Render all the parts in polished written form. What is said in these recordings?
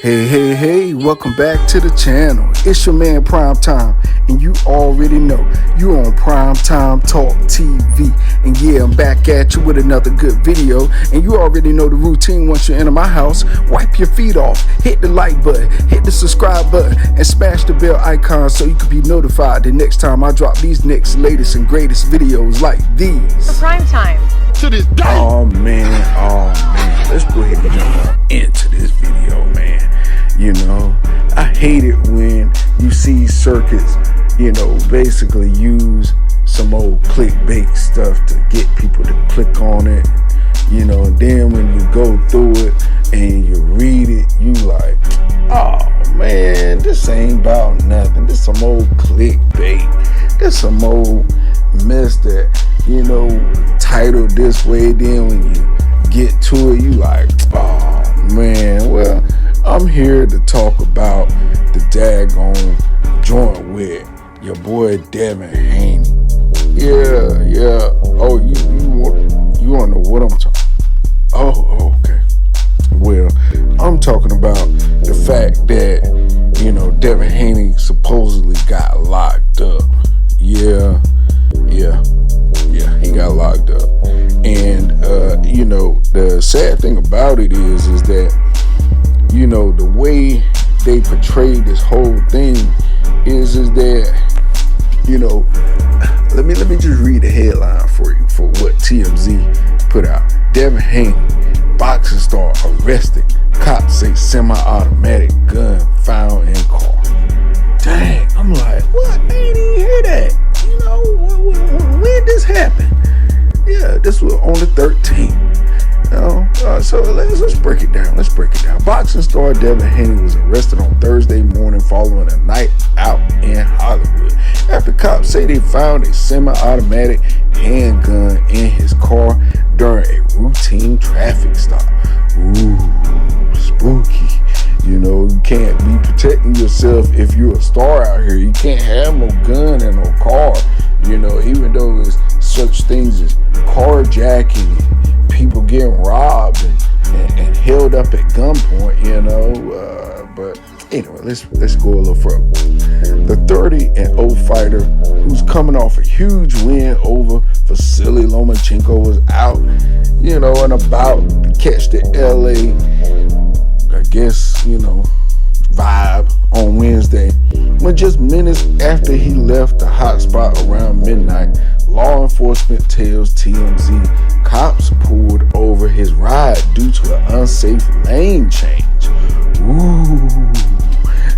Hey, welcome back to the channel. It's your man Prime Time, and you already know you on Primetime Talk TV. And yeah, I'm back at you with another good video, and you already know the routine. Once you enter my house, wipe your feet off, hit the like button, hit the subscribe button, and smash the bell icon so you can be notified the next time I drop these next latest and greatest videos like these. For Prime Time. To this day. Oh man, let's go ahead and jump into this video, man. You know, I hate it when you see circuits, basically use some old clickbait stuff to get people to click on it, and then when you go through it and you read it, you like, oh man, this ain't about nothing. This some old clickbait. This some old mess that, titled this way. Then when you get to it, you like, oh man, well, I'm here to talk about the daggone joint with your boy Devin Haney. Yeah. Oh, you wanna know what I'm talking? Oh, okay. Well, I'm talking about the fact that, Devin Haney supposedly got locked up. Yeah, he got locked up. And the sad thing about it is that, the way they portrayed this whole thing is that, let me just read the headline for you for what TMZ put out. Devin Haney, boxing star arrested. Cops say semi-automatic gun found in car. Dang, I'm like, what? I didn't even hear that. When did this happen? Yeah, this was on the 13th. So let's break it down. Boxing star Devin Haney was arrested on Thursday morning following a night out in Hollywood after cops say they found a semi-automatic handgun in his car during a routine traffic stop. Ooh, spooky. You can't be protecting yourself if you're a star out here. You can't have no gun in no car. Even though there's such things as carjacking, people getting robbed and held up at gunpoint, but anyway, let's go a little further. The 30-0 fighter, who's coming off a huge win over Vasily Lomachenko, was out, and about to catch the LA, I guess, vibe on Wednesday, when just minutes after he left the hotspot around midnight, law enforcement tells TMZ cops pulled over his ride due to an unsafe lane change. Ooh,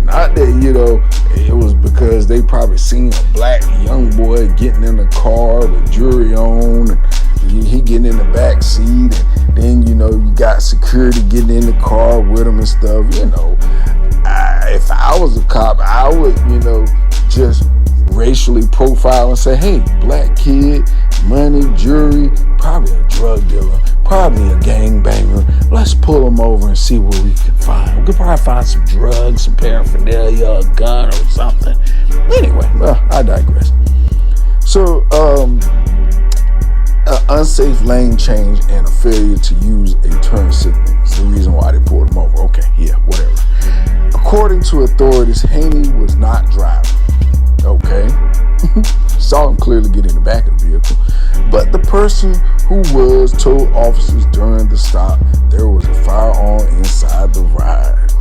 not that, it was because they probably seen a black young boy getting in the car with jewelry on, and he getting in the back seat, and then, you got security getting in the car with him and stuff, if I was a cop, I would, just racially profile and say, hey, black kid, money, jewelry, probably a drug dealer, probably a gangbanger. Let's pull him over and see what we can find. We could probably find some drugs, some paraphernalia, a gun or something. Anyway, I digress. So, an unsafe lane change and a failure to use a turn signal is the reason why they pulled him over. Okay, yeah, whatever. According to authorities, Haney was not driving. Okay. Saw him clearly get in the back of the vehicle. But the person who was told officers during the stop there was a firearm inside the ride.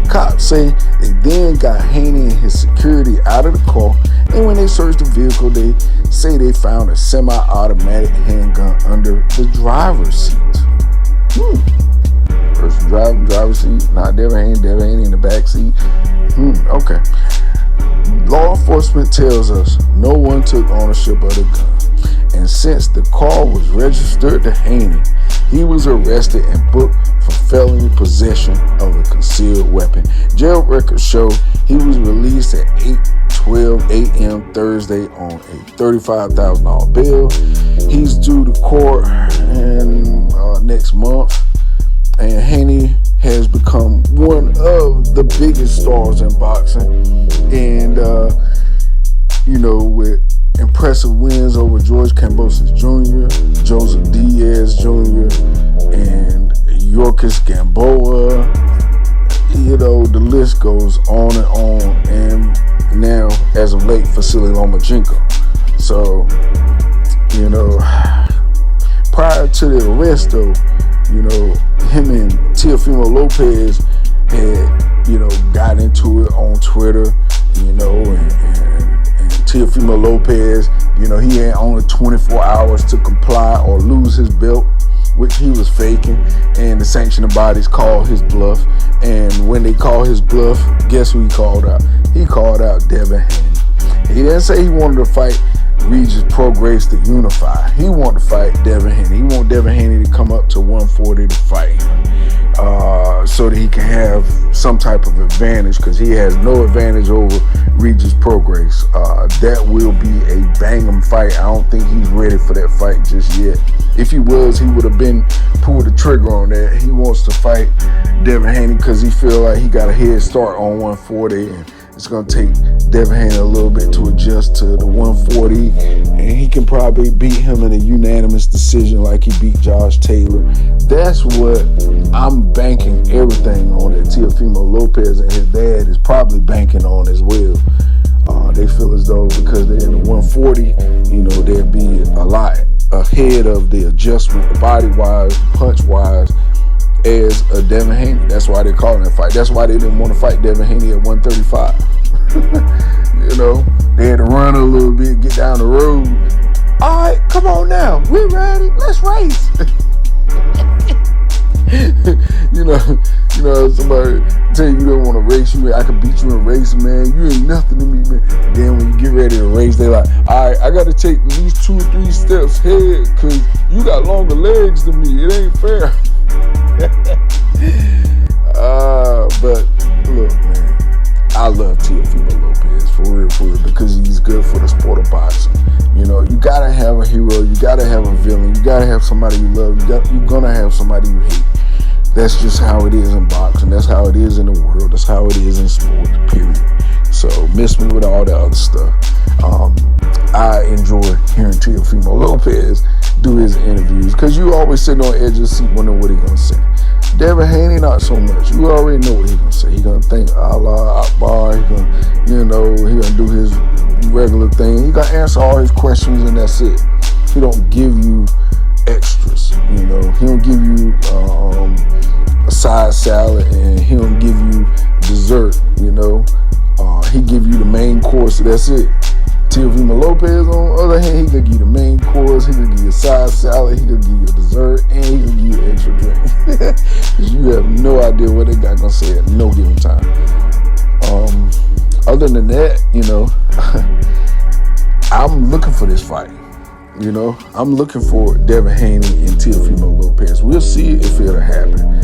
Cops say they then got Haney and his security out of the car, and when they searched the vehicle, they say they found a semi-automatic handgun under the driver's seat. Person driving, driver's seat, not Devin Haney in the back seat. Okay. Law enforcement tells us no one took ownership of the gun, and since the car was registered to Haney, he was arrested and booked for felony possession of a concealed weapon. Jail records show he was released at 8:12 a.m. Thursday on a $35,000 bail. He's due to court next month, and Haney has become one of the biggest stars in boxing, and with impressive wins over George Kambosos Jr., Joseph Diaz Jr., and Yorkis Gamboa, the list goes on and on. And now, as of late, Vasily Lomachenko. So, prior to the arrest, though, him and Teofimo Lopez had, got into it on Twitter, and Teofimo Lopez, he had only 24 hours to comply or lose his belt, which he was faking, and the sanctioning bodies called his bluff. And when they called his bluff, guess who he called out? He called out Devin Haney. He didn't say he wanted to fight Regis Prograis to unify. He wanted to fight Devin Haney. He wanted Devin Haney to come up to 140 to fight him, so that he can have some type of advantage, because he has no advantage over Regis Prograis. That will be a bang'em fight. I don't think he's ready for that fight just yet. If he was, he would have been pulled the trigger on that. He wants to fight Devin Haney because he feel like he got a head start on 140, and it's going to take Devin Haney a little bit to adjust to the 140, and he can probably beat him in a unanimous decision like he beat Josh Taylor. That's what I'm banking everything on, that Teofimo Lopez and his dad is probably banking on as well. They feel as though because they're in the 140, they'll be a lot ahead of the adjustment, body-wise, punch-wise, as a Devin Haney. That's why they're calling that fight. That's why they didn't want to fight Devin Haney at 135. They had to run a little bit, get down the road. All right, come on now. We're ready. Let's race. Somebody tell you don't want to race you. I can beat you in a race, man. You ain't nothing to me, man. Then when you get ready to race, they like, all right, I got to take at least 2 or 3 steps ahead because you got longer legs than me. It ain't fair. But look, man, I love Teofimo Lopez for real, because he's good for the sport of boxing. You gotta have a hero, you gotta have a villain, you gotta have somebody you love, you're gonna have somebody you hate. That's just how it is in boxing. That's how it is in the world. That's how it is in sports, period. So miss me with all that other stuff. I enjoy hearing Teofimo Lopez do his interviews, because you always sitting on the edge of the seat wondering what he's going to say. Devin Haney, not so much. You already know what he's going to say. He's going to think Allah Akbar. He's going to, he's going to do his regular thing. He's going to answer all his questions, and that's it. He don't give you extras, He don't give you a side salad, and he don't give you dessert, He give you the main course, that's it. Teofimo Lopez, on the other hand, he could give you the main course, he could give you a side salad, he could give you a dessert, and he could give you an extra drink. Because you have no idea what that guy gonna say at no given time. Other than that, I'm looking for this fight. I'm looking for Devin Haney and Teofimo Lopez. We'll see if it'll happen.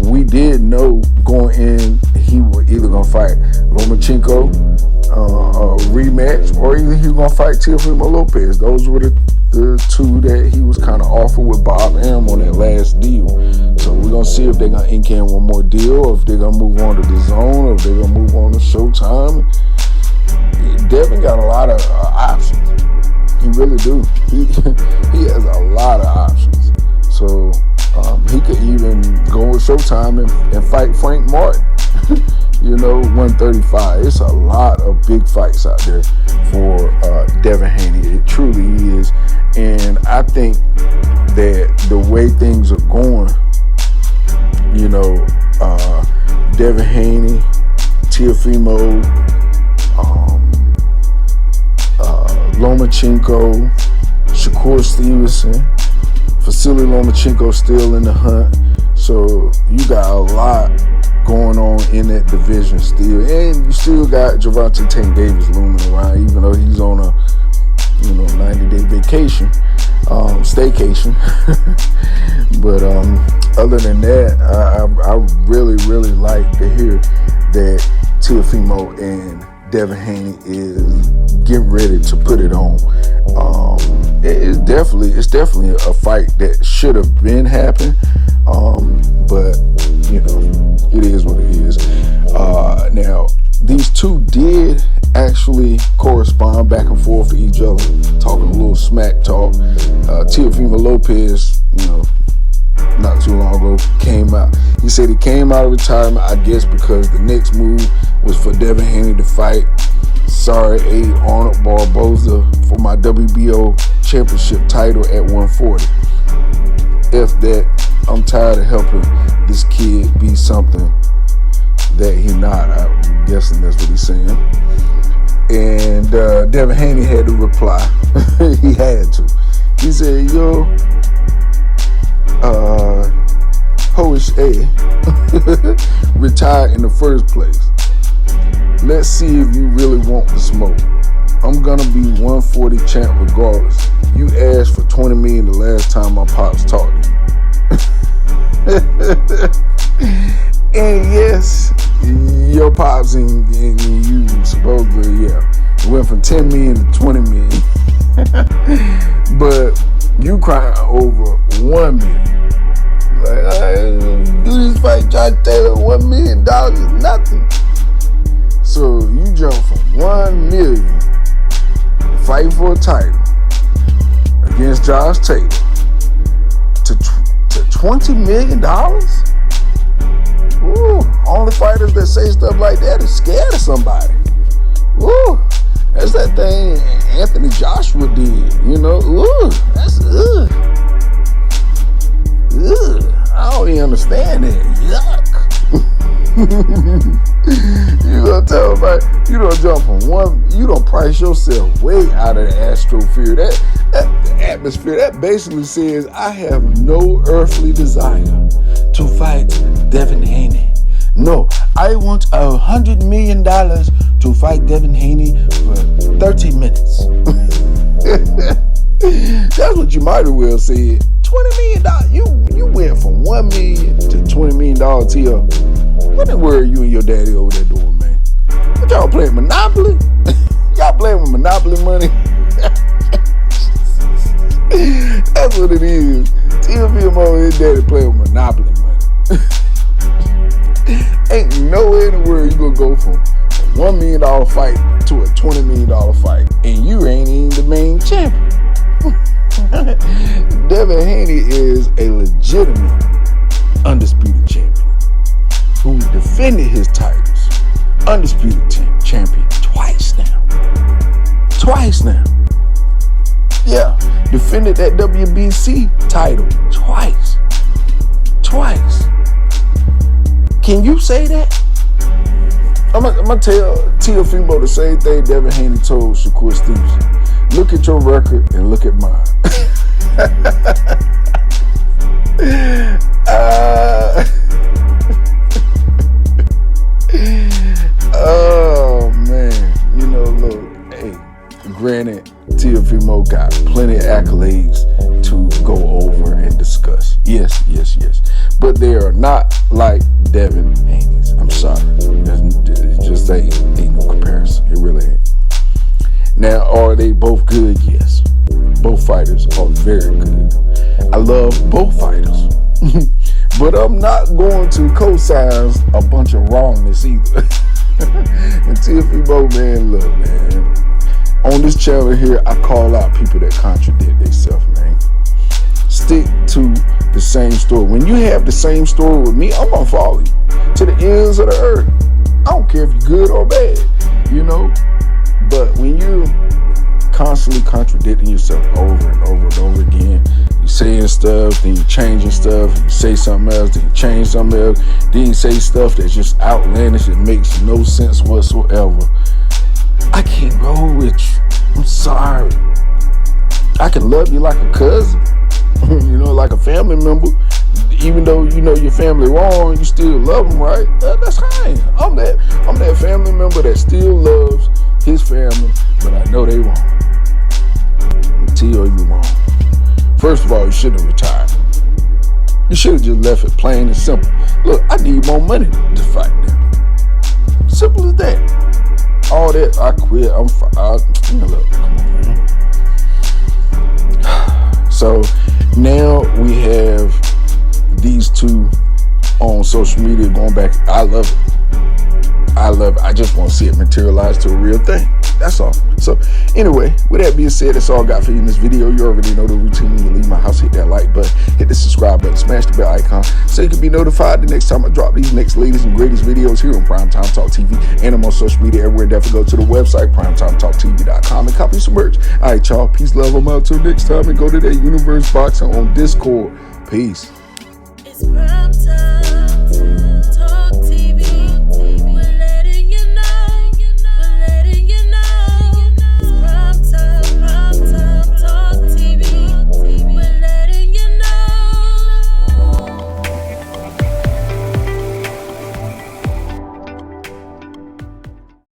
We did know going in he was either going to fight Lomachenko, a rematch, or either he was going to fight Teofimo Lopez. Those were the two that he was kind of offered with Bob Arum on that last deal. So we're going to see if they're going to ink in one more deal, or if they're going to move on to the Zone, or if they're going to move on to Showtime. Devin got a lot of options. He really do. He has a lot of options. So he could even go with Showtime and fight Frank Martin. 135. It's a lot of big fights out there for Devin Haney. It truly is. And I think that the way things are going, Devin Haney, Teofimo, Lomachenko, Shakur Stevenson, Vasily Lomachenko still in the hunt. So you got a lot going on in that division still. And you still got Gervonta Tank Davis looming around, even though he's on a 90-day vacation, staycation. But other than that, I really, really like to hear that Teofimo and Devin Haney is getting ready to put it on. It's definitely a fight that should have been happening, but it is what it is. Now these two did actually correspond back and forth to each other, talking a little smack talk. Teofimo Lopez, not too long ago, came out. He said he came out of retirement, I guess, because the next move was for Devin Haney to fight Sorry A. Arnold Barboza for my WBO championship title at 140. If that, I'm tired of helping this kid be something that he not. I'm guessing that's what he's saying. And Devin Haney had to reply. He had to. He said, yo, Hoish A retired in the first place. Let's see if you really want the smoke. I'm gonna be 140 champ regardless. You asked for 20 million the last time my pops talked to you. And yes, your pops and you supposedly, went from 10 million to 20 million. But you crying over 1 million. Like, do this fight, Josh Taylor, $1 million is nothing. So you jump from 1 million fighting for a title against Josh Taylor to $20 million? Ooh, only fighters that say stuff like that is scared of somebody. Ooh, that's that thing Anthony Joshua did, you know. Ooh, that's I don't even understand that. Yuck. You gonna tell everybody you don't jump from one, you don't price yourself way out of the astrosphere. That atmosphere, that basically says I have no earthly desire to fight Devin Haney. No, I want $100 million to fight Devin Haney for 30 minutes. That's what you might have well said. $20 million. You went from $1 million to $20 million, T.O. What in the world you and your daddy over there doing, man? What y'all playing Monopoly? Y'all playing with Monopoly money? That's what it is. Teofimo and his daddy playing with Monopoly money. Ain't nowhere in the world you gonna go from a $1 million fight to a $20 million fight, and you ain't even the main champion. Devin Haney is a legitimate undisputed champion who defended his titles. Undisputed champion twice now. Yeah, defended that WBC title twice. Can you say that? I'm gonna tell Teofimo the same thing Devin Haney told Shakur Stevenson. Look at your record and look at mine. Oh man, you know, look, hey, granted, Teofimo got plenty of accolades to go over and discuss. Yes. But they are not like Devin Haney's. I'm sorry. It just ain't no comparison. It really ain't. Now, are they both good? Yes. Both fighters are very good. I love both fighters. But I'm not going to co-sign a bunch of wrongness either. And Teofimo, man, look, man. On this channel here, I call out people that contradict themselves, man. Stick to the same story. When you have the same story with me, I'm going to follow you to the ends of the earth. I don't care if you're good or bad, you know. But when you're constantly contradicting yourself over and over and over again, you saying stuff, then you changing stuff, and you say something else, then you change something else, then you say stuff that's just outlandish and makes no sense whatsoever. I can't roll with you. I'm sorry. I can love you like a cousin, you know, like a family member. Even though you know your family wrong, you still love them, right? That's fine. I'm that family member that still loves his family, but I know they wrong. Until you wrong. First of all, you shouldn't have retired. You should have just left it plain and simple. Look, I need more money to fight now. Simple as that. All that, I quit, I'm fired. Look, come on, man. So now we have these two on social media going back. I love it. I just want to see it materialize to a real thing. That's all. So anyway, with that being said, that's all I got for you in this video. You already know the routine. When you leave my house, hit that like button, hit the subscribe button, smash the bell icon so you can be notified the next time I drop these next latest and greatest videos here on Primetime Talk TV. And I'm on social media everywhere. Definitely go to the website, PrimeTimeTalkTV.com, and copy some merch. All right, y'all. Peace, love. I'm out till next time, and go to that Universe Boxing on Discord. Peace.